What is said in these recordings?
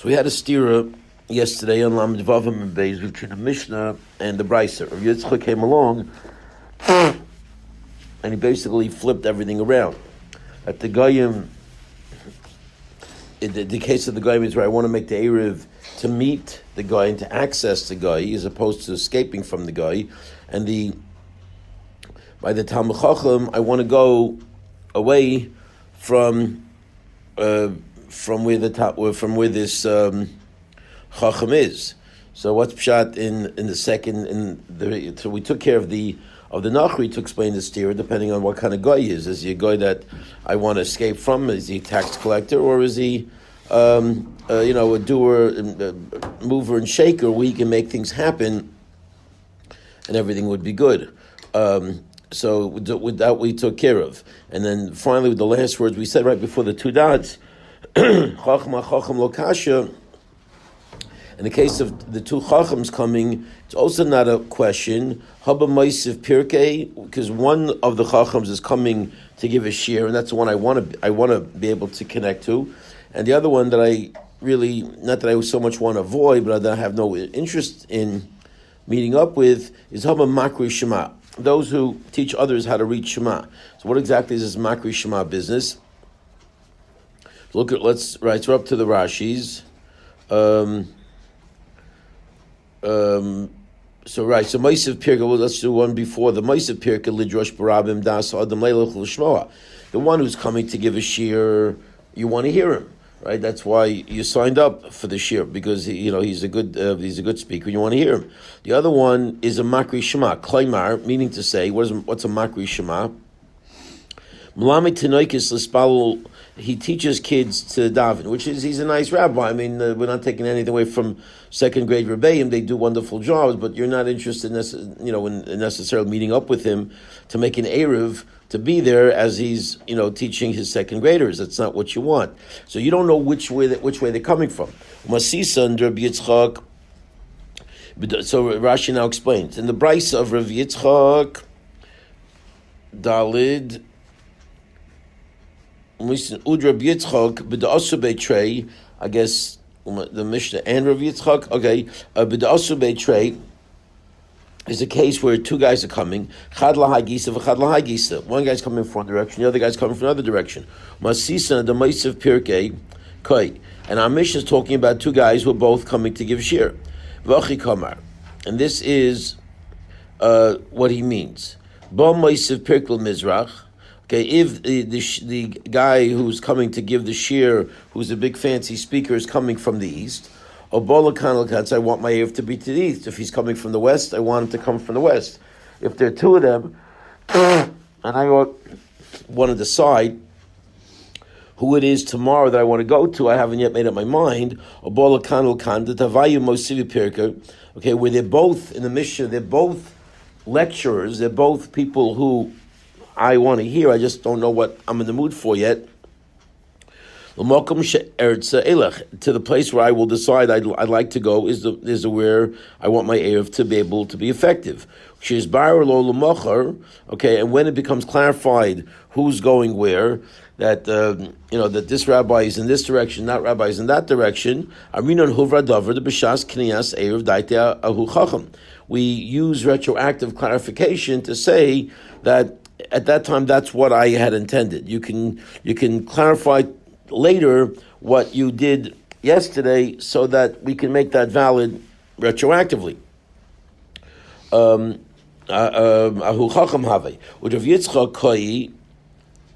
So we had a stira yesterday on Lamed Vavim and Beis between the Mishnah and the Brisa. Rav Yitzchak came along and he basically flipped everything around. At the Goyim, the case of the Goyim is where I want to make the Eruv to meet the guy and to access the guy as opposed to escaping from the guy. And by the Talmud Chacham, I want to go away from where this Chacham is. So what's pshat in the second? So we took care of the Nachri to explain the steer, depending on what kind of guy he is. Is he a guy that I want to escape from? Is he a tax collector, or is he a doer, a mover and shaker, where he can make things happen and everything would be good? So with that we took care of. And then finally with the last words we said right before the two dots, Chachma Chacham Lokasha. In the case of the two Chachams coming, it's also not a question. Haba Maisiv Pirkei, because one of the Chachams is coming to give a shir, and that's the one I want to be able to connect to. And the other one that I really, not that I so much want to avoid, but that I have no interest in meeting up with, is Haba Makri Shema. Those who teach others how to read Shema. So what exactly is this Makri Shema business? We're up to the Rashis. So Ma'isiv Pirka, well, let's do one before the Ma'isiv Pirka Lidrosh Barabim Das Adam Leilach L'Shmoa. The one who's coming to give a shir, you want to hear him, right? That's why you signed up for the shir, because he's a good speaker. You want to hear him. The other one is a Makri Shema, Klaimar, meaning to say, what's a Makri Shema? Mlami Tenoikis L'Spalul. He teaches kids to daven, he's a nice rabbi. I mean, we're not taking anything away from second grade rebbeim. They do wonderful jobs, but you're not interested in necessarily meeting up with him to make an eruv to be there as he's teaching his second graders. That's not what you want. So you don't know which way they're coming from. Masisa and Rabbi Yitzchak. So Rashi now explains in the Brisa of Rabbi Yitzchak Dalid. Udra Yitzchak b'da'asu b'trei, I guess the Mishnah and Rav Yitzchak. Okay, b'da'asu b'trei is a case where two guys are coming. Chad lahai gisa v'chad lahai gisa. One guy's coming from one direction, the other guy's coming from another direction. Masisa the Ma'isiv Pirkei Koi, and our Mishnah is talking about two guys who are both coming to give shir. V'achi kamar, and this is what he means. Ba Ma'isiv Pirkel Mizrach. Okay, if the guy who's coming to give the shir, who's a big fancy speaker, is coming from the east, I want my ear to be to the east. If he's coming from the west, I want him to come from the west. If there are two of them, and I want to decide who it is tomorrow that I want to go to, I haven't yet made up my mind. Okay, where they're both in the Mishnah, they're both lecturers, they're both people who I want to hear, I just don't know what I'm in the mood for yet. To the place where I will decide I'd like to go is where I want my Eruv to be able to be effective. Okay, and when it becomes clarified who's going where, that that this rabbi is in this direction, that rabbi is in that direction. We use retroactive clarification to say that at that time, that's what I had intended. You can clarify later what you did yesterday, so that we can make that valid retroactively. Ahu chacham have, which of Yitzchak koi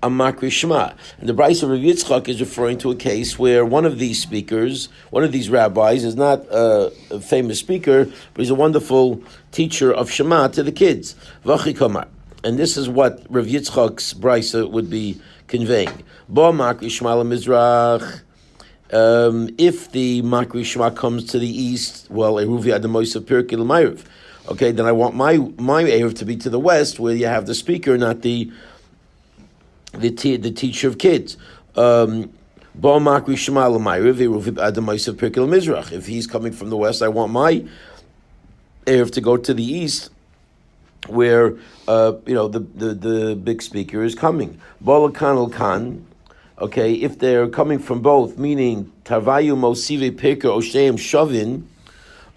amakri shema, and the Brisa of Yitzchak is referring to a case where one of these speakers, one of these rabbis, is not a famous speaker, but he's a wonderful teacher of Shema to the kids. V'achi kamar. And this is what Rav Yitzchak's Brisa would be conveying. Ba Makri Shema Mizrach. If the Makri Shema comes to the east, well, Eruvin Adamois of Pirkei L'Mayriv. Okay, then I want my Eruv to be to the west, where you have the speaker, not the teacher of kids. Ba Makri Shema L'Mayriv Eruvin Adamois of Pirkei L'Mizrach. If he's coming from the west, I want my Eruv to go to the east, where the big speaker is coming. Balakan al-kan, okay, if they're coming from both, meaning Tarvayu Mosive Pirker Osheim Shavin,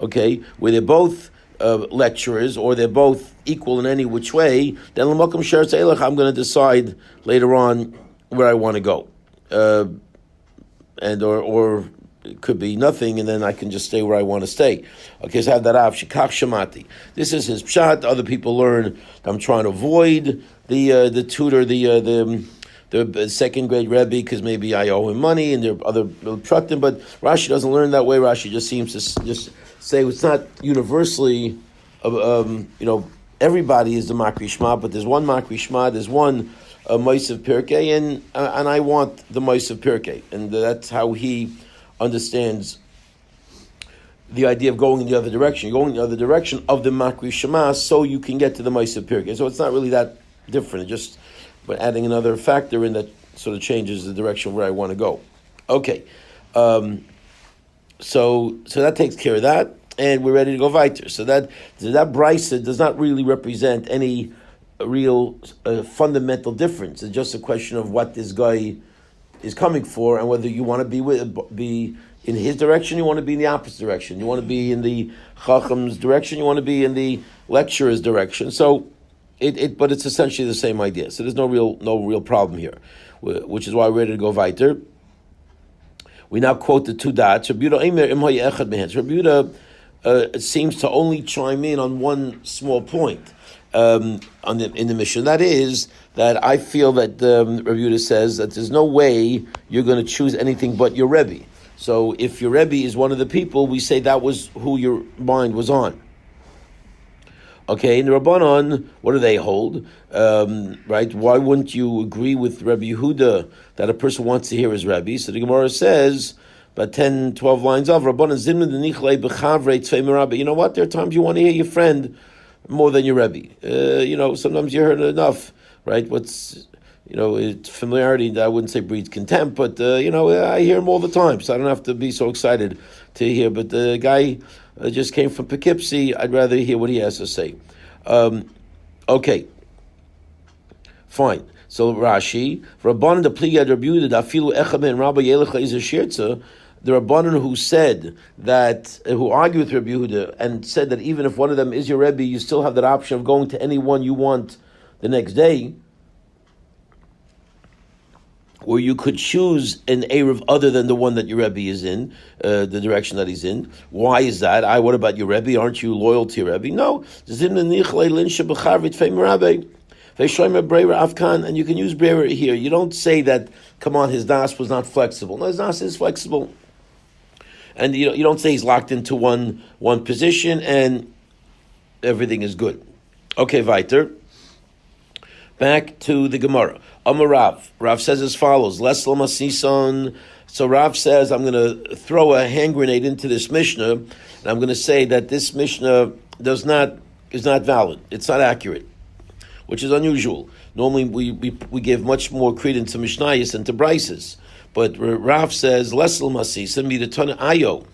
okay, where they're both lecturers or they're both equal in any which way, then L'Makom Sheretz Eilach, I'm going to decide later on where I want to go, and or it could be nothing, and then I can just stay where I want to stay. Okay, so I have that Av Shikach Shamati. This is his pshat. Other people learn that I'm trying to avoid the tutor, the second grade Rebbe, because maybe I owe him money, and there are other pshatim. But Rashi doesn't learn that way. Rashi just seems to just say it's not universally, everybody is the Makri Shema, but there's one Makri Shema, there's one Moisav Pirkei, and I want the Moisav Pirkei, and that's how he understands the idea of going in the other direction. You're going in the other direction of the Makri Shema, so you can get to the Moisav Pirkei. So it's not really that different. It's just but adding another factor in that sort of changes the direction where I want to go. Okay, so that takes care of that, and we're ready to go weiter. So that brisa does not really represent any real fundamental difference. It's just a question of what this guy is coming for, and whether you want to be in his direction, you want to be in the opposite direction. You want to be in the Chacham's direction, you want to be in the lecturer's direction. So, but it's essentially the same idea. So there's no real problem here, which is why we're ready to go weiter. We now quote the two dots. Rabbi Yehuda seems to only chime in on one small point in the mission. That is that I feel that Rabbi Yehuda says that there's no way you're going to choose anything but your Rebbe. So if your Rebbe is one of the people, we say that was who your mind was on. Okay, in the Rabbanon, what do they hold? Right? Why wouldn't you agree with Rabbi Yehuda that a person wants to hear his Rebbe? So the Gemara says, about 10, 12 lines of Rabbanon, Zimna denichle bechavre tzvei merabbe. You know what? There are times you want to hear your friend more than your Rebbe. Sometimes you heard enough, right? Familiarity, I wouldn't say breeds contempt, but, I hear him all the time, so I don't have to be so excited to hear. But the guy just came from Poughkeepsie, I'd rather hear what he has to say. Okay, fine. So Rashi, Rabbanan the Pligad Rabbi Yehuda Dafilu Echaben Rabbi Yelecha is a Shirtza. The Rabbanan who said that, who argued with Rabbi Yehuda and said that even if one of them is your Rebbe, you still have that option of going to any one you want the next day, where you could choose an Eruv other than the one that your Rebbe is in, the direction that he's in. Why is that? What about your Rebbe? Aren't you loyal to your Rebbe? No. And you can use Breira here. You don't say that, come on, his das was not flexible. No, his das is flexible. And you don't say he's locked into one position and everything is good. Okay, weiter. Back to the Gemara. Amar Rav. Rav says as follows: Les Lamasison. So Rav says, I'm going to throw a hand grenade into this Mishnah, and I'm going to say that this Mishnah is not valid. It's not accurate, which is unusual. Normally we give much more credence to Mishnayos than to Brises. But Rav says, Les Lamasison midatana ayo.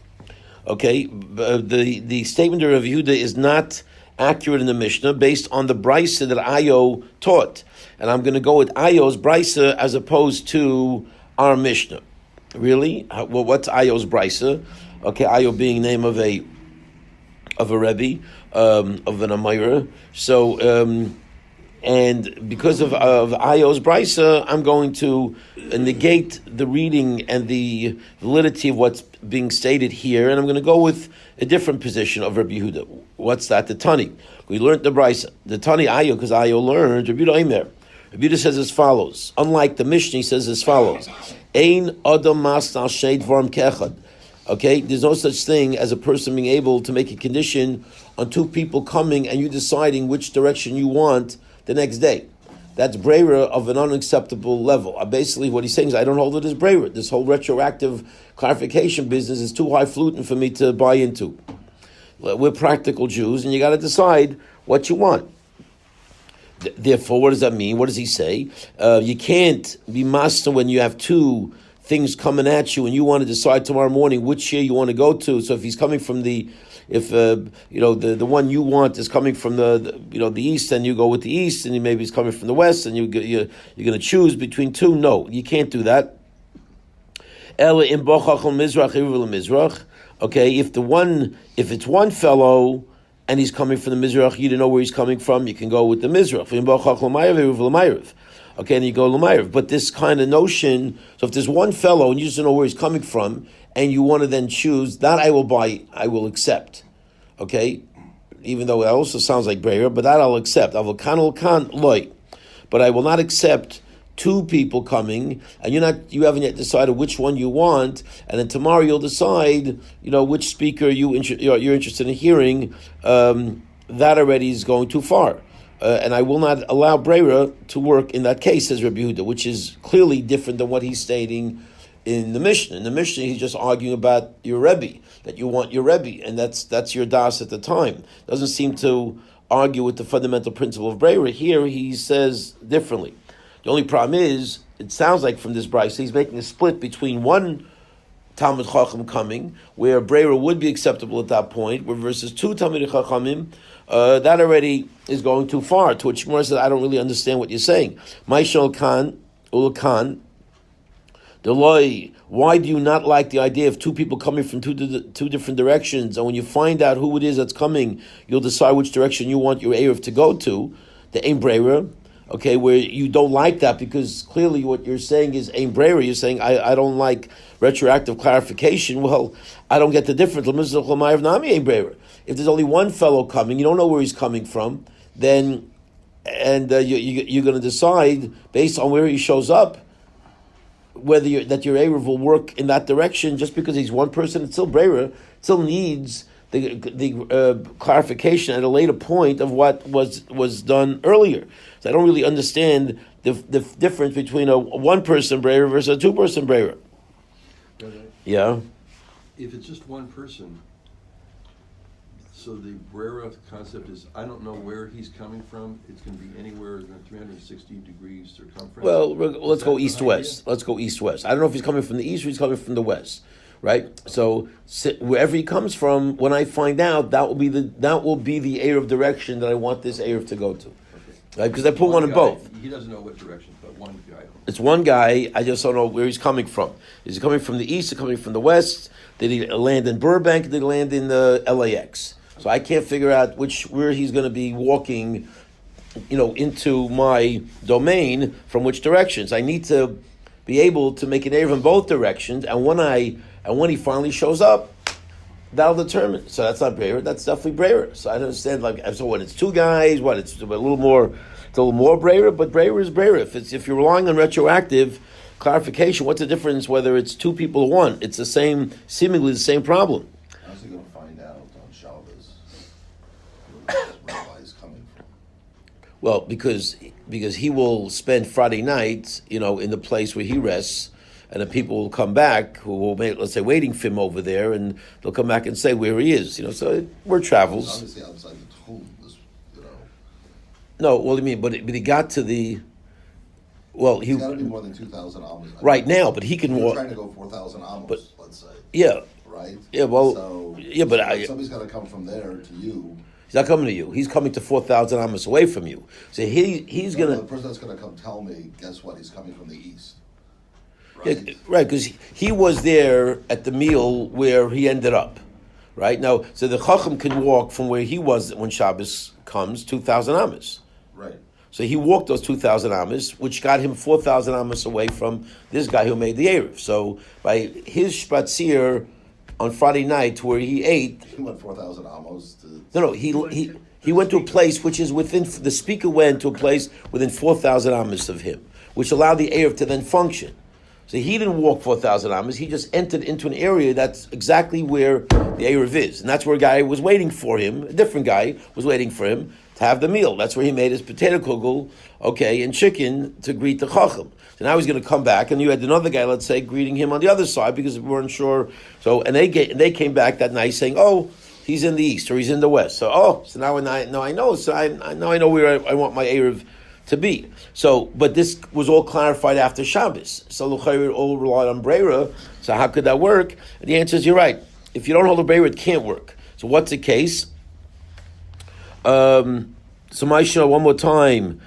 Okay, the statement of Yehuda is not accurate in the Mishnah based on the Brisa that Ayo taught. And I'm going to go with Ayo's Brisa as opposed to our Mishnah. Really? Well, what's Ayo's Brisa? Okay, Ayo being name of a Rebbe, of an Amira. So, and because of Ayo's Brisa, I'm going to negate the reading and the validity of what's being stated here, and I'm going to go with a different position of Rabbi Yehuda. What's that? The Tani. We learned the Brisa. The Tani Ayo, because Ayo learned, Rabbi Yehuda Eimer. Rabbi Yehuda says as follows. Unlike the Mishnah, he says as follows. Ein Adam Masnal Sheid Vorm Kechad. Okay, there's no such thing as a person being able to make a condition on two people coming and you deciding which direction you want the next day. That's Breira of an unacceptable level. Basically, what he's saying is, I don't hold it as Breira. This whole retroactive clarification business is too highfalutin for me to buy into. We're practical Jews, and you got to decide what you want. Therefore, what does that mean? What does he say? You can't be master when you have two things coming at you, and you want to decide tomorrow morning which year you want to go to. So if he's coming from the one you want is coming from the east, and you go with the east, and maybe he's coming from the west, and you're going to choose between two. No, you can't do that. Ela in bochachol mizrach Eruvin mizrach. Okay, if it's one fellow and he's coming from the mizrach, you don't know where he's coming from. You can go with the mizrach. In bochachol ma'irav Eruvin ma'irav. Okay, and you go l'ma'irav. But this kind of notion, so if there's one fellow and you just don't know where he's coming from, and you want to then choose that, I will accept. Okay, even though it also sounds like Breira, but that I'll accept. But I will not accept two people coming, and you haven't yet decided which one you want, and then tomorrow you'll decide, which speaker you're interested in hearing. That already is going too far. And I will not allow Breira to work in that case, says Rabbi Yehuda, which is clearly different than what he's stating in the Mishnah. In the Mishnah, he's just arguing about your Rebbe, that you want your Rebbe, and that's your das at the time. Doesn't seem to argue with the fundamental principle of Breira. Here, he says differently. The only problem is, it sounds like from this Bryce, he's making a split between one Talmud Chacham coming, where Breira would be acceptable at that point, versus two Talmud Chachamim. That already is going too far. To which Shmuel says, I don't really understand what you're saying. Maishal Khan, Ulakan, why do you not like the idea of two people coming from two different directions, and when you find out who it is that's coming, you'll decide which direction you want your Erev to go to, the Ein Breira, okay, where you don't like that because clearly what you're saying is Ein Breira, you're saying, I don't like retroactive clarification. Well, I don't get the difference. If there's only one fellow coming, you don't know where he's coming from, then, and you're going to decide based on where he shows up, whether that your Erev will work in that direction. Just because he's one person, it's still Breira, still needs the clarification at a later point of what was done earlier. So I don't really understand the difference between a one-person Breira versus a two-person Breira. Yeah. If it's just one person, so the Brera concept is, I don't know where he's coming from. It's going to be anywhere in 360 degrees circumference. Well, let's go east-west. Let's go east-west. I don't know if he's coming from the east or he's coming from the west, right? So wherever he comes from, when I find out, that will be the Erev direction that I want this Erev to go to. Okay. Right? Because I put one in both. He doesn't know what direction, but one guy. It's one guy. I just don't know where he's coming from. Is he coming from the east or coming from the west? Did he land in Burbank? Did he land in the LAX? So I can't figure out where he's going to be walking, into my domain from which directions. I need to be able to make an Erev in both directions, and when he finally shows up, that'll determine. So that's not Breira. That's definitely Breira. So I don't understand. So when it's two guys, it's a little more Breira, but Breira is Breira. If you're relying on retroactive clarification, what's the difference whether it's two people or one? It's seemingly the same problem. How's he going to find out on Shabbos where Rabbi is coming from? Well, because he will spend Friday night, in the place where he rests, and the people will come back who will be, let's say, waiting for him over there, and they'll come back and say where he is. So word travels. It's obviously outside the home. No, what do you mean? But he got to the. Well, he's got to be more than 2,000 amos. Right now, but he can walk. Trying to go 4,000 amos, let's say. Yeah. Right. Yeah. Well. So, yeah, but somebody's got to come from there to you. He's not coming to you. He's coming to 4,000 amos away from you. So he's gonna. The person that's going to come tell me, guess what? He's coming from the east. Right. Yeah, right, because he was there at the meal where he ended up. Right now, so the Chacham can walk from where he was when Shabbos comes 2,000 amos. Right. So he walked those 2,000 amos, which got him 4,000 amos away from this guy who made the Erev. So by his spatzir on Friday night where he ate... He went 4,000 amos to... No, he went to a place which is within... The speaker went to a place within 4,000 amos of him, which allowed the Erev to then function. So he didn't walk 4,000 amos, he just entered into an area that's exactly where the Erev is. And that's where a guy was waiting for him, a different guy was waiting for him, to have the meal. That's where he made his potato kugel, and chicken to greet the Chacham. So now he's going to come back, and you had another guy, let's say, greeting him on the other side because we weren't sure. So and they came back that night saying, "Oh, he's in the east or he's in the west." So now I know. So I know where I want my Erev to be. So, but this was all clarified after Shabbos. So L'chayr all relied on Breira. So how could that work? And the answer is you're right. If you don't hold a Breira, it can't work. So what's the case? So Maisha, one more time.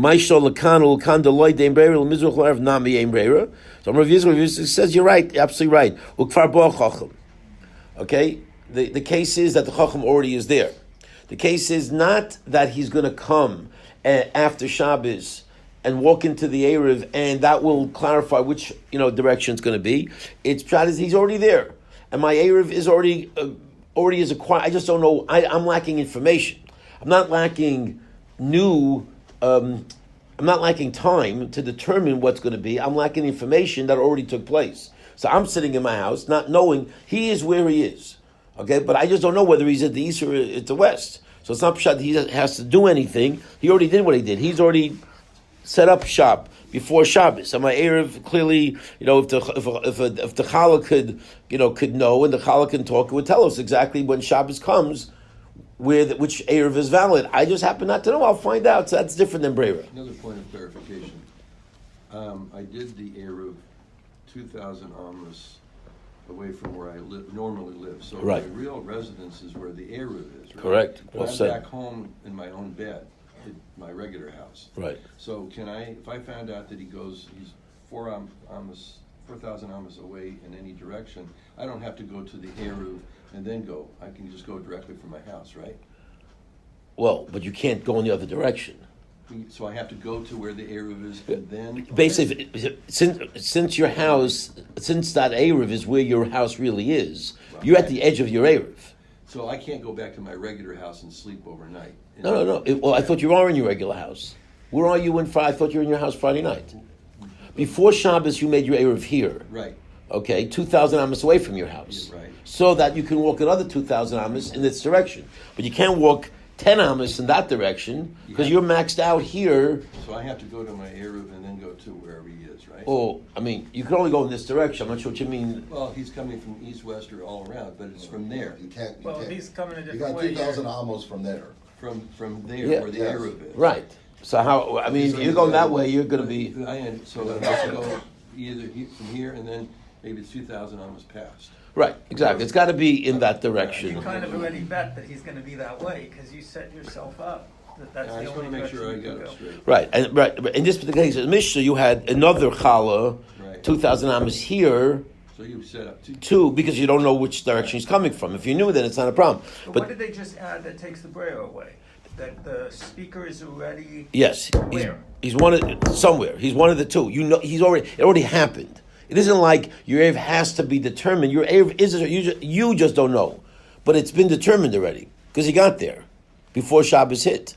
Maishol Lakan Lakan Deloy Dein Breira Lemizruch Larev Nami Ein Breira. So Rav Yisrael says you're right, absolutely right. Ukfar Bo Chacham. Okay, the case is that the Chacham already is there. The case is not that he's going to come after Shabbos and walk into the Eruv, and that will clarify which direction it's going to be. It's he's already there, and my Eruv is already is acquired. I just don't know. I'm lacking information. I'm not lacking new. I'm not lacking time to determine what's going to be. I'm lacking information that already took place. So I'm sitting in my house, not knowing he is where he is. Okay, but I just don't know whether he's at the east or at the west. So it's not pshat he has to do anything. He already did what he did. He's already set up shop before Shabbos. And my Erev clearly, if the Challah could know, and the Challah can talk, it would tell us exactly when Shabbos comes, which Erev is valid. I just happen not to know. I'll find out. So that's different than Breira. Another point of clarification. I did the Erev 2,000 amos away from where I normally live. So right. My real residence is where the Eruv is. Right? Correct. But Well I'm said. back home in my own bed, in my regular house. Right. So if I found out that he's 4,000 amos away in any direction, I don't have to go to the Eruv and then go. I can just go directly from my house, right? Well, but you can't go in the other direction. So I have to go to where the Eruv is and then... Basically, since your house, since that Eruv is where your house really is, you're at the edge of your Eruv. So I can't go back to my regular house and sleep overnight. No. Well, I thought you are in your regular house. Where are you I thought you were in your house Friday night. Before Shabbos, you made your Eruv here. Right. Okay, 2,000 amos away from your house. Right. So that you can walk another 2,000 amos in this direction. But you can't walk 10 amos in that direction because you're maxed out here. So I have to go to my Eruv and then go to wherever he is, right? Oh, I mean, you can only go in this direction. I'm not sure what you mean. Well, he's coming from east, west, or all around, but it's from there. You can't. He's coming a You different got way. 2,000 amos from there. From there, Yeah. where the Yes. Eruv is. Right. So how, I mean, you're going that way, you're going to be... So I have to go either from here and then maybe it's 2,000 almost past. Right, exactly. It's got to be in that You direction. kind of already bet that he's going to be that way because you set yourself up. That's I the just want only to make sure I direction you got could it go. straight. Right. In this particular case, in Mishnah, you had another challah, Right. 2,000 amos here, So you set up two, because you don't know which direction he's coming from. If you knew, then it's not a problem. But what But did they just add that takes the braille away? That the speaker is already yes, where? he's one of somewhere. He's one of the two. It already happened. It isn't like your Erev has to be determined. Your Erev is, you just don't know. But it's been determined already, because he got there before Shabbos hit.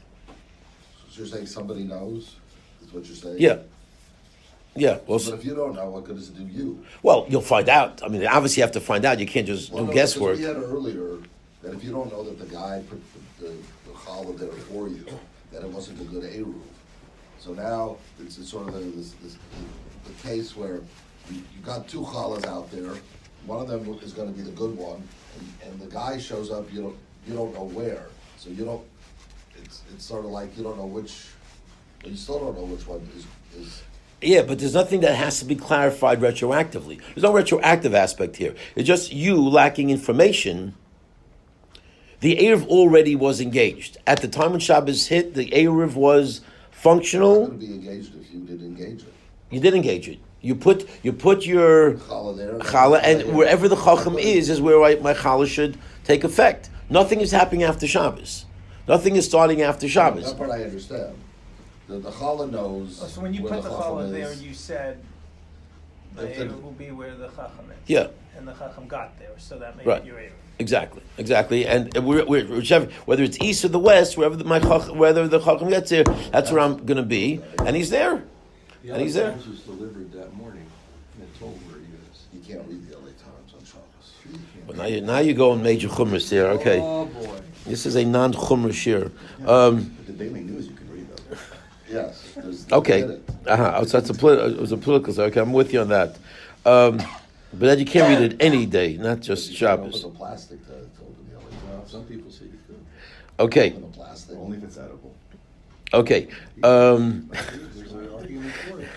So you're saying somebody knows? Is what you're saying? Yeah. Well, But if you don't know, what good does it do you? well, you'll find out. I mean, obviously you have to find out. You can't just Well, do no, guesswork. because we had earlier that if you don't know that the guy put the challah there for you, that it wasn't a good Eruv. So now it's sort of the case where you got two challahs out there. One of them is going to be the good one, and the guy shows up. You don't know where, so you don't. It's sort of like you don't know which. You still don't know which one is. Yeah, but there's nothing that has to be clarified retroactively. There's no retroactive aspect here. It's just you lacking information. The Eruv already was engaged. At the time when Shabbos hit, the Eruv was functional. It's going to be engaged if you did engage it. You did engage it. You put your Challah there. challah, and wherever the chacham is where my challah should take effect. Nothing is happening after Shabbos. Nothing is starting after Shabbos. That part I understand. The challah knows. Oh, so when you where put the chacham challah there, is. you said the If the- Eruv will be where the chacham is. Yeah. And the chacham got there, so that made Right. it your Eruv. Exactly, and whichever, whether it's east or the west, whether the chacham gets there, that's where I'm going to be, and he's there. The And he's LA there. Times was delivered that morning and it told where he is. You can't read the LA Times on Shabbos. You can't. Well, now you go in major chumras here. Okay, Oh boy. this is a non-chumra shir. But the Daily News you can read though. Yes. there's- Okay, they did it. So that's it was a political. Okay, I'm with you on that. But then you can't read it any day, not just You can't Shabbos. open the plastic to open the LA Well, Times. some people say you could. Okay, Open the plastic. Only if it's edible. okay. There's an argument for it.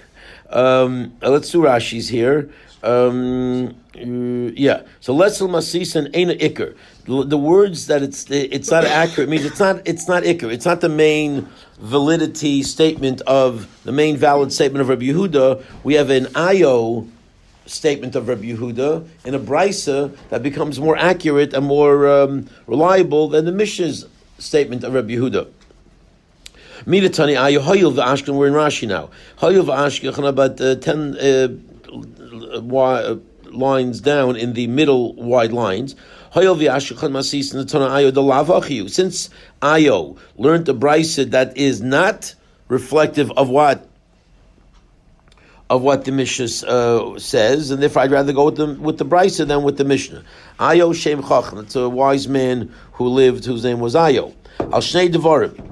Let's do Rashi's here. Yeah. So lesel masis and ena ikr. The words that it's not accurate means it's not ikr. It's not the main validity statement of the main valid statement of Rabbi Yehuda. We have an ayo statement of Rabbi Yehuda in a brisa that becomes more accurate and more reliable than the Mishnah's statement of Rabbi Yehuda. Midatani ayo hayil v'ashken. We're in Rashi now. Hayil v'ashken about 10 lines down in the middle wide lines. Hayil v'ashken masis in the Tana ayo delavachiu. Since ayo learned the brisa that is not reflective of what the Mishnah says, and therefore I'd rather go with the brisa than with the Mishnah. Ayo Shem Chacham. It's a wise man who lived, whose name was Ayo. Al Shnei Devarim.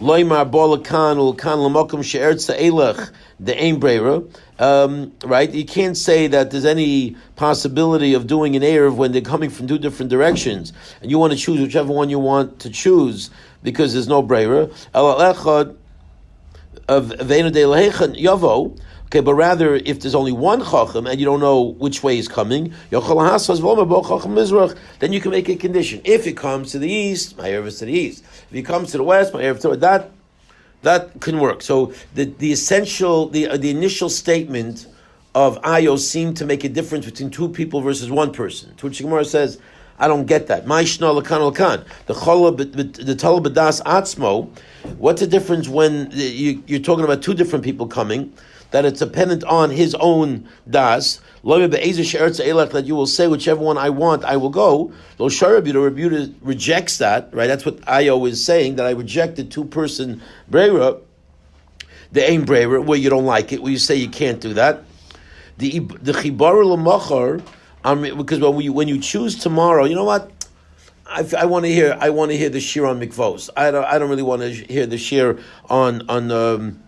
Loimar Bolakan Ulkan Lamokum She'ertz Elach the Ein Breira. Right? You can't say that there's any possibility of doing an Erev when they're coming from two different directions, and you want to choose whichever one you want to choose because there's no Breira. El Echad of Veinu De Lehechan Yavo. Okay, but rather, if there's only one chacham and you don't know which way he's coming, then you can make a condition. If it comes to the east, my erev is to the east. If it comes to the west, my erev to that can work. So the essential, the initial statement of Ayo seemed to make a difference between two people versus one person. To which Gemara says, I don't get that. Ma'ishna lakan lakan. The tala b'das atzmo. What's the difference when you're talking about two different people coming? That it's dependent on his own das. That you will say whichever one I want, I will go. Lo Rebuta rejects that, right? That's what Ayo is saying, that I reject the two-person breira, the aim breira, where you don't like it, where you say you can't do that. The chibar l'machar, because when you choose tomorrow, you know what? I want to hear the shir on mikvos. I don't really want to hear the shir on Eruvin.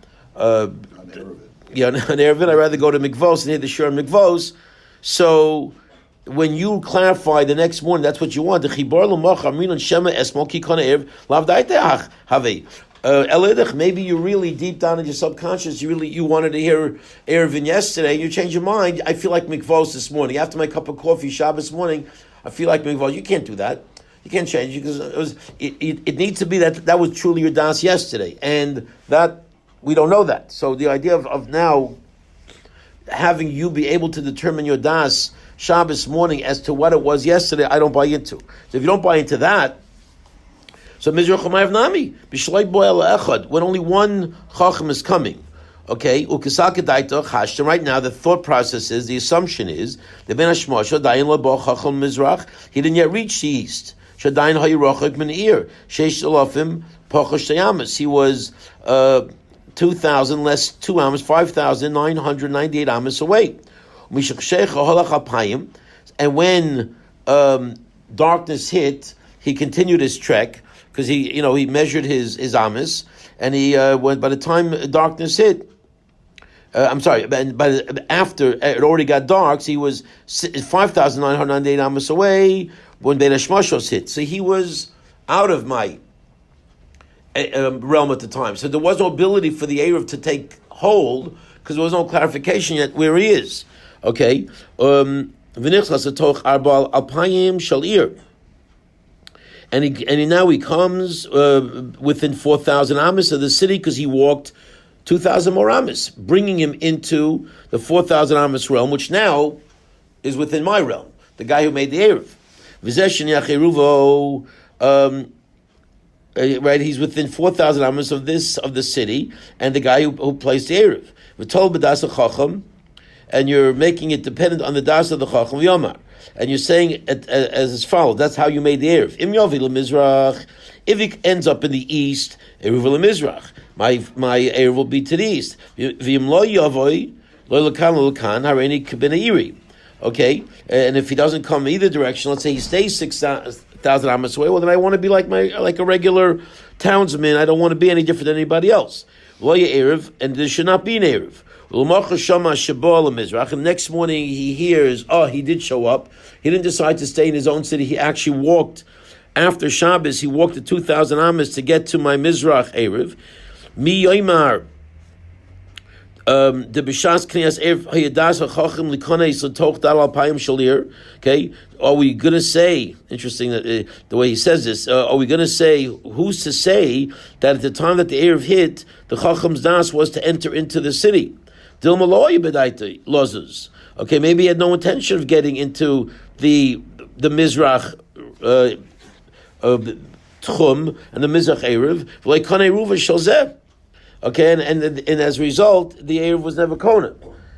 Yeah, on Eruvin, I'd rather go to mikvos and hear the shir on mikvos. So when you clarify the next morning, that's what you want. The chibar l'machar minon shema esmol ki kana erev lav daiteh have. Maybe you really deep down in your subconscious, you wanted to hear Eruvin yesterday, you change your mind. I feel like mikvos this morning. After my cup of coffee Shabbos morning, I feel like mikvos. You can't do that. You can't change it because it needs to be that was truly your das yesterday, and that we don't know that. So the idea of now having you be able to determine your das Shabbos morning as to what it was yesterday, I don't buy into. So if you don't buy into that, so Mizrach Chamayev Nami B'Shloi Boel Echad, when only one Chacham is coming. Okay, right now the thought process is, the assumption is, the Ben Hashmosha Dayin Labo Chacham Mizrach, he didn't yet reach the east. Shadayin Hayrachik Menir Sheish Alafim Pochash Tayamas. He was 2,000 less 2 amas, 5,998 amas away. And when darkness hit, he continued his trek because he measured his amas, and he when by the time darkness hit. After it already got dark, so he was 5,998 amas away when Bein Hashmashos hit. So he was out of my realm at the time. So there was no ability for the Erev to take hold because there was no clarification yet where he is. Okay. And now he comes within 4,000 amas of the city because he walked 2,000 more amas, bringing him into the 4,000 amas realm, which now is within my realm, the guy who made the Erev. Right, he's within 4,000 amas of the city, and the guy who placed the Erev. V'tol b'das Chacham, and you're making it dependent on the das of the Chacham Yomar, and you're saying it as follows. That's how you made the Erev. Im yovi l'mizrach, if it ends up in the east, Erev l'mizrach. My Erev will be to the east. V'im lo yavoi lo l'kan hareini k'bena'iri. Okay, and if he doesn't come either direction, let's say he stays 6,000 amas away, well then I want to be like a regular townsman. I don't want to be any different than anybody else. Lo Erev, and there should not be an Erev. And the next morning he hears, he did show up. He didn't decide to stay in his own city. He actually walked after Shabbos. He walked the 2,000 amas to get to my Mizrach Erev. Mi Yoimar The b'shas knias erev hayadas hachachim likones l'toch dal alpayim shalir. Okay, are we going to say? Interesting that the way he says this. Are we going to say? Who's to say that at the time that the erev hit, the chacham's das was to enter into the city? Dilma loy bedaita lozes. Okay, maybe he had no intention of getting into the mizrach tchum and the mizrach erev. V'leikane ruva shalzeh. Okay, and as a result, the Erev was never Kona.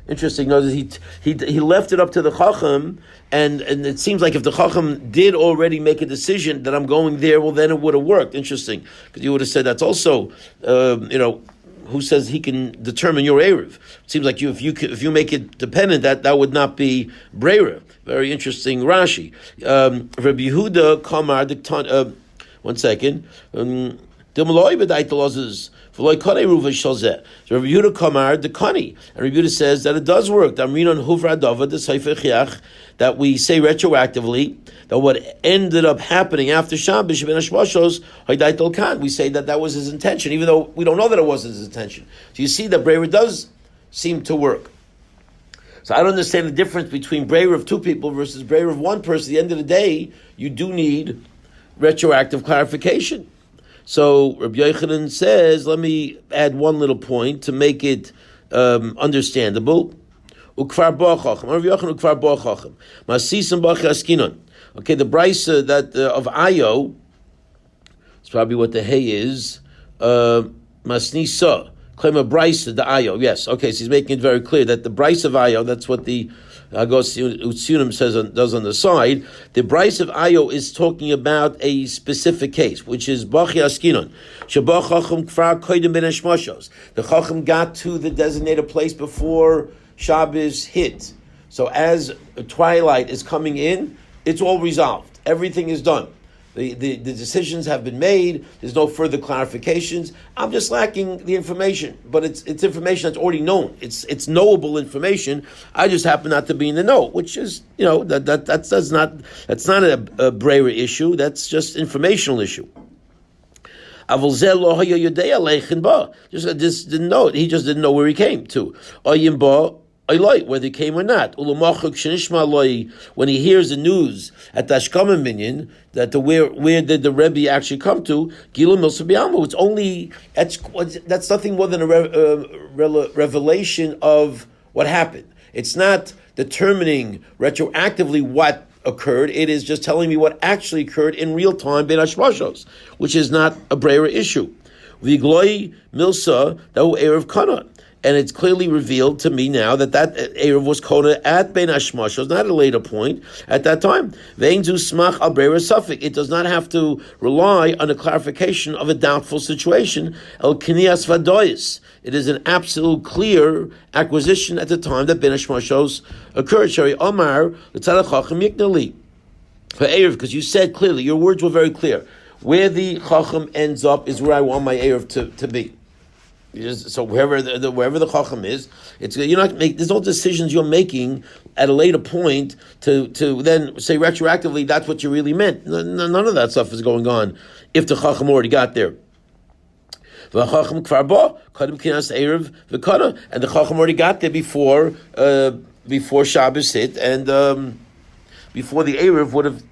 Interesting. Notice he left it up to the Chacham, and it seems like if the Chacham did already make a decision that I'm going there, well, then it would have worked. Interesting, because you would have said that's also, who says he can determine your Erev? It seems like if you make it dependent, that would not be Breira. Very interesting Rashi. Rabbi Yehuda Kamar, one second. So Rabbi Yehuda Kamar the Kani, and Rabbi Yehuda says that it does work. That we say retroactively that what ended up happening after Shabbos we say that was his intention, even though we don't know that it was his intention. So you see that Breira does seem to work. So I don't understand the difference between Breira of two people versus Breira of one person. At the end of the day, you do need retroactive clarification. So Rabbi Yochanan says, let me add one little point to make it understandable. Okay, the brisa that of Ayo, it's probably what the hay is. Masnisa, claim a brisa the Ayo. Yes, okay. So he's making it very clear that the brisa of Ayo, that's what the Agos Utsunim does on the side. The Bryce of Ayo is talking about a specific case, which is Bachi Askinon. Sheba Chacham Kfar Koidim Ben Hashmashos. The Chacham got to the designated place before Shabbos hit. So as twilight is coming in, it's all resolved. Everything is done. The decisions have been made. There's no further clarifications. I'm just lacking the information, but it's information that's already known. It's knowable information. I just happen not to be in the know, which is that's not a Breira issue. That's just informational issue. Just didn't know it. He just didn't know where he came to. Whether he came or not. When he hears the news at the Ashkaman Minyan, that where did the Rebbe actually come to? It's only that's nothing more than a revelation of what happened. It's not determining retroactively what occurred. It is just telling me what actually occurred in real time ben hashmashos, which is not a Breira issue. V'gloi milsa dahu erev kana. And it's clearly revealed to me now that Erev was Kona at Ben Hashmashos, not at a later point, at that time. Vein zu smach al Breira safik. It does not have to rely on a clarification of a doubtful situation. El kinias vadois. It is an absolute clear acquisition at the time that Ben Hashmashos occurred. Shari Omar, l'tzadach chacham yiknali. For Erev, because you said clearly, your words were very clear. Where the chacham ends up is where I want my Erev to be. So wherever the chacham is, there's no decisions you're making at a later point to then say retroactively that's what you really meant. None of that stuff is going on if the chacham already got there. And the chacham already got there before Shabbos hit, and before the Erev would have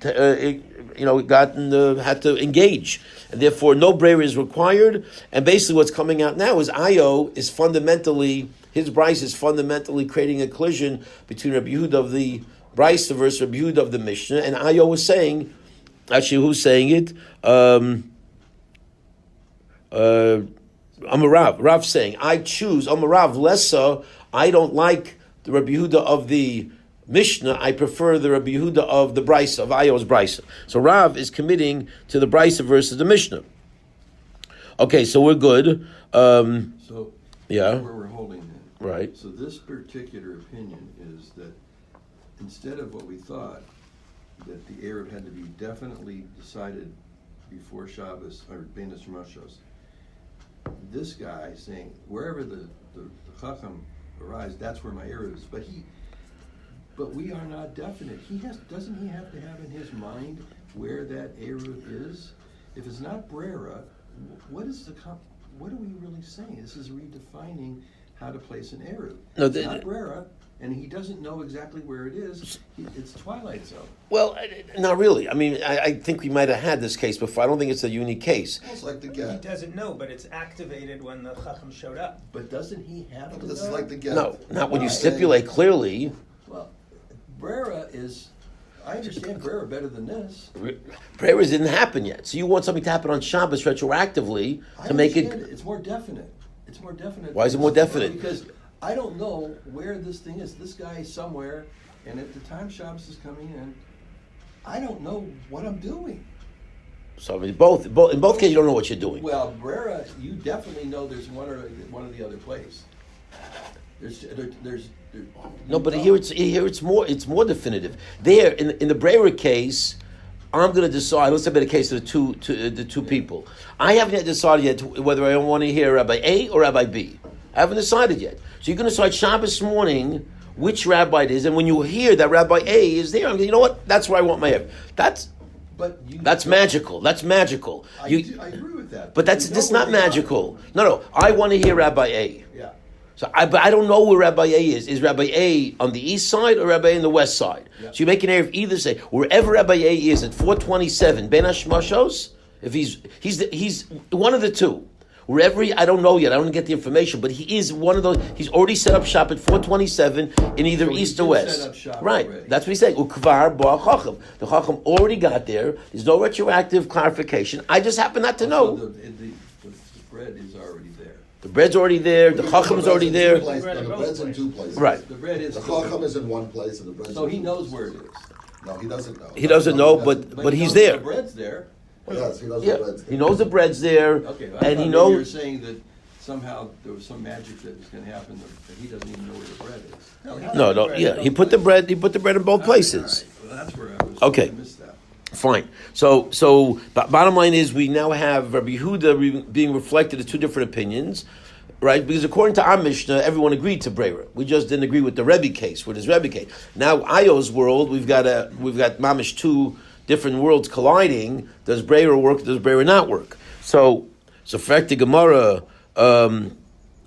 had to engage. And therefore, no Breira is required. And basically, what's coming out now is Ayo is fundamentally, his Bryce is fundamentally creating a collision between Rabbi Yehuda of the Bryce versus Rabbi Yehuda of the Mishnah. And Ayo was saying, actually, who's saying it? Amarav. Rav saying, I choose Amarav Lessa. I don't like the Rabbi Yehuda of the Mishnah, I prefer the Rabbi Yehuda of the Brisa, of Ayo's Brisa. So Rav is committing to the Brisa versus the Mishnah. Okay, so we're good. So yeah, where we're holding then. Right. So this particular opinion is that instead of what we thought, that the Erev had to be definitely decided before Shabbos or Bein Hashmashos, this guy saying wherever the Chacham arrives, that's where my Erev is. But we are not definite. Doesn't he have to have in his mind where that Eruv is? If it's not Brera, what are we really saying? This is redefining how to place an Eruv. No, It's not Brera, and he doesn't know exactly where it is. It's Twilight Zone. Well, not really. I mean, I think we might have had this case before. I don't think it's a unique case. It's like the He get. doesn't know, but it's activated when the Chacham showed up. But doesn't he have to This know? is like the get. No, not when you Why? stipulate clearly. Well, Brera is. I understand Brera better than this. Prayers didn't happen yet, so you want something to happen on Shabbos retroactively I to make understand it. It's more definite. It's more definite. Why is it more definite? Because I don't know where this thing is. This guy is somewhere, and at the time Shabbos is coming in, I don't know what I'm doing. So I mean, both in both cases, you don't know what you're doing. Well, Brera, you definitely know there's one or the other place. There's No, but here it's more definitive. There in the Brewer case, I'm going to decide. Let's say by the case of the two people. I haven't yet decided yet whether I want to hear Rabbi A or Rabbi B. I haven't decided yet. So you're going to decide Shabbos morning which rabbi it is, and when you hear that Rabbi A is there, I'm going, you know what? That's where I want my ear. That's magical. That's magical. I agree with that. But that's You know this where not they are. magical. No. I want to hear Rabbi A. Yeah. So but I don't know where Rabbi A is. Is Rabbi A on the east side or Rabbi A on the west side? Yeah. So you make an error of either say wherever Rabbi A is at 427 Ben Hashmashos. If he's one of the two. Wherever I don't know yet. I don't get the information, but he is one of those. He's already set up shop at 427 in either So he east did or west. set up shop Right. already. That's what he's saying. Ukvar ba chacham. The chacham already got there. There's no retroactive clarification. I just happen not to know. So the bread is already there. The bread's already there. The chacham's already there. The bread's in two places. Right. The bread is The still chacham is in one place and the bread's So in he two knows places. where it is. No, he doesn't know. He doesn't know, but he he's knows there. The bread's there. Yes, he knows Yeah, the bread's he knows the bread's there, Okay, and I thought he maybe knows. you're saying that somehow there was some magic that was going to happen that he doesn't even know where the bread is. No, yeah. He put the bread in both places. All right. Well, that's where I was. Okay. I missed that. Fine. So, bottom line is we now have Rabbi Yehuda being reflected as two different opinions, right? Because according to our Mishnah, everyone agreed to Breira. We just didn't agree with the Rebbe case, with his Rebbe case. Now, Ayo's world, we've got mamish two different worlds colliding. Does Breira work? Does Breira not work? So for the Gemara.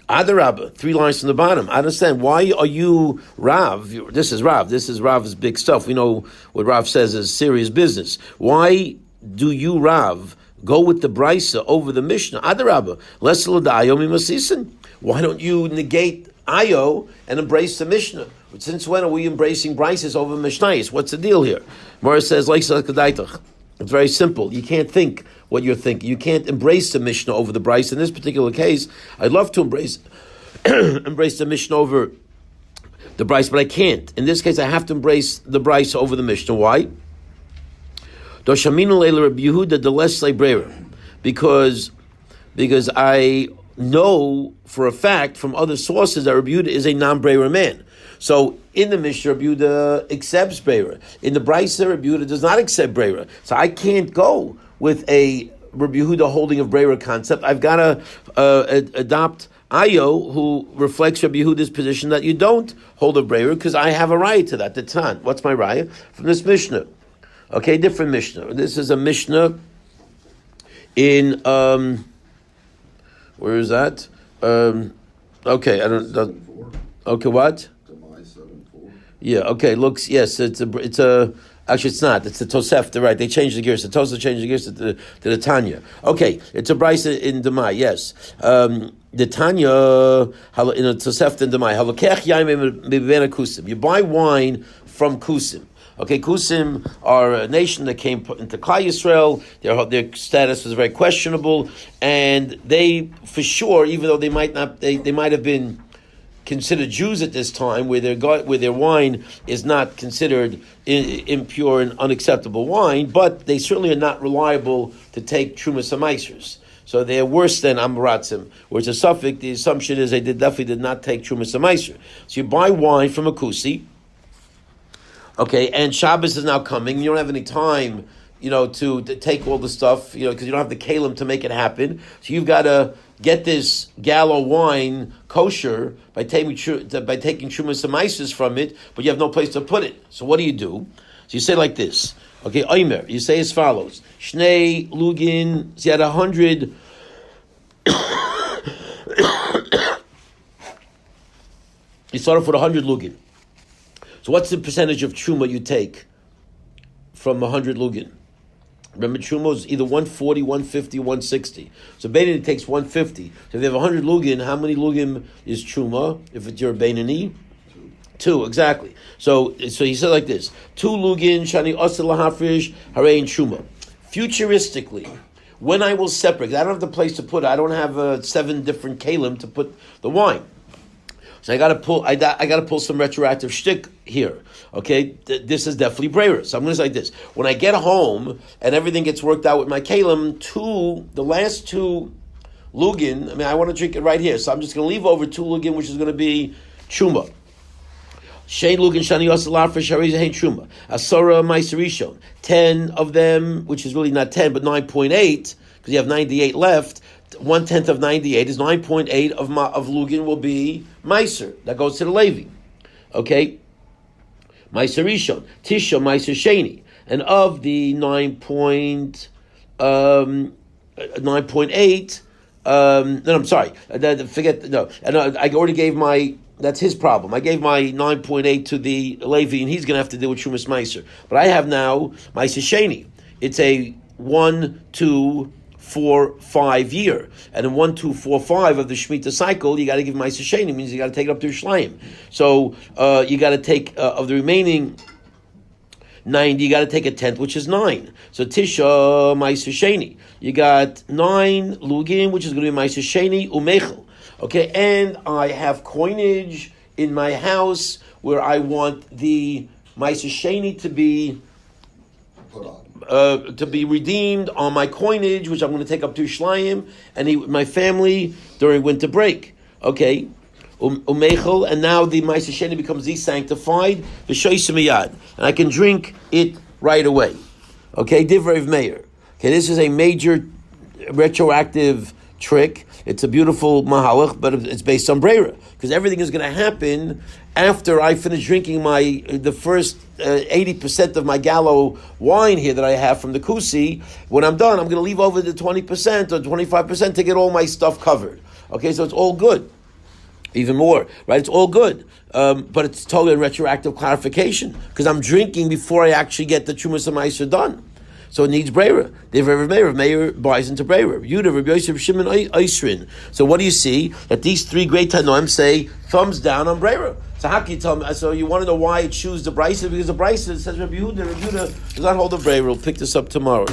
Adarabba, 3 lines from the bottom. I understand. Why are you Rav? This is Rav. This is Rav's big stuff. We know what Rav says is serious business. Why do you, Rav, go with the Brisa over the Mishnah? Adarabba, less l'dayo mimasisin. Why don't you negate Ayo and embrace the Mishnah? Since when are we embracing Brisas over Mishnayos? What's the deal here? Mora says, like it's very simple. You can't think what you're thinking. You can't embrace the Mishnah over the Bryce. In this particular case, I'd love to embrace the Mishnah over the Bryce, but I can't. In this case, I have to embrace the Bryce over the Mishnah. Why? Because I know for a fact from other sources that Rabbi Yehuda is a non-Breira man. So in the Mishnah, Rabbi Yehuda accepts Breira. In the Brisa, Rabbi Yehuda does not accept Breira. So I can't go with a Rabbi Yehuda holding of Breira concept. I've got to adopt Ayo, who reflects Rabbi Yehuda's position that you don't hold of Breira, because I have a raya to that. The Tan. What's my raya? From this Mishnah. Okay, different Mishnah. This is a Mishnah in, where is that? Okay, I don't, okay, what? Yeah, okay, looks, yes, it's a, actually it's not, it's the Tosefta, right, they changed the gears, the Tosefta changed the gears to the Tanya. Okay, it's a Brisa in Demai, yes. The Tanya, in a Tosefta in Demai, you buy wine from Kusim. Okay, Kusim are a nation that came into Klal Yisrael. Their status was very questionable, and they, for sure, even though they might not, they might have been considered Jews at this time, where their wine is not considered impure and unacceptable wine, but they certainly are not reliable to take Trumas HaMaisers. So they're worse than Amaratzim, whereas a suffix, the assumption is they definitely did not take Trumas HaMaiser. So you buy wine from a Kusi, okay, and Shabbos is now coming. You don't have any time, to take all the stuff, because you don't have the kalim to make it happen. So you've got to get this gallo wine kosher by taking Trumas HaMaises from it, but you have no place to put it. So what do? So you say like this, okay, Omer, you say as follows, Shnei Lugin, you had 100 You start off with 100 lugin. So what's the percentage of truma you take from 100 lugin? Remember, truma is either 140, 150, 160. So Beinani takes 150. So if you have 100 lugin, how many lugin is truma? If it's your Beinani? Two, exactly. So he said like this: 2 lugin shani osel lahafrish harein truma. Futuristically, when I will separate, I don't have the place to put it. I don't have 7 different kalim to put the wine. So I got to pull some retroactive shtick here. Okay, this is definitely brayer. So I'm going to say like this: when I get home and everything gets worked out with my kalim, the last 2 lugin. I mean, I want to drink it right here, so I'm just going to leave over 2 lugin, which is going to be truma. Shein lugin shani yosalar for shariza hein truma. Asora meiserishon. 10 of them, which is really not 10, but 9.8, because you have 98 left. 1/10 of 98 is 9.8 of lugin will be meiser. That goes to the Levi. Okay? Meiser Rishon. Tisha meiser Sheni. And of the 9.8, no, I'm sorry. Forget, no. And I already gave that's his problem. I gave my 9.8 to the Levi, and he's going to have to deal with Shumas Meiser. But I have now Meiser Sheni. It's a 1, 2, 4, 5 year. And in 1, 2, 4, 5 of the Shemitah cycle, you got to give Meiser Sheni. Means you got to take it up to Yerushalayim. So you got to take, of the remaining 90, you got to take a 10th, which is 9. So Tisha Meiser Sheni. You got 9 lugin, which is going to be Meiser Sheni Umechel. Okay, and I have coinage in my house where I want the Meiser Sheni to be Put on. to be redeemed on my coinage, which I'm going to take up to Shlayim and my family during winter break. Okay, umechel, and now the Meiser Sheni becomes sanctified, and I can drink it right away. Okay, Divrei Meir. Okay, this is a major retroactive trick. It's a beautiful mahalach, but it's based on breira, because everything is going to happen after I finish drinking the first 80% of my gallo wine here that I have from the kusi. When I'm done, I'm going to leave over the 20% or 25% to get all my stuff covered. Okay, so it's all good. Even more, right? It's all good. But it's totally a retroactive clarification, because I'm drinking before I actually get the Trumas Meiser done. So it needs breira. Meir buys into breira. Yudah, Rabbi Yosef, Shimon, Eisrin. So what do you see? That these 3 great Tanoim say thumbs down on breira. So how can you tell me? So you want to know why it chooses the Brisa? Because the Brisa says Rabbi Yehuda does not hold the breira. We'll pick this up tomorrow.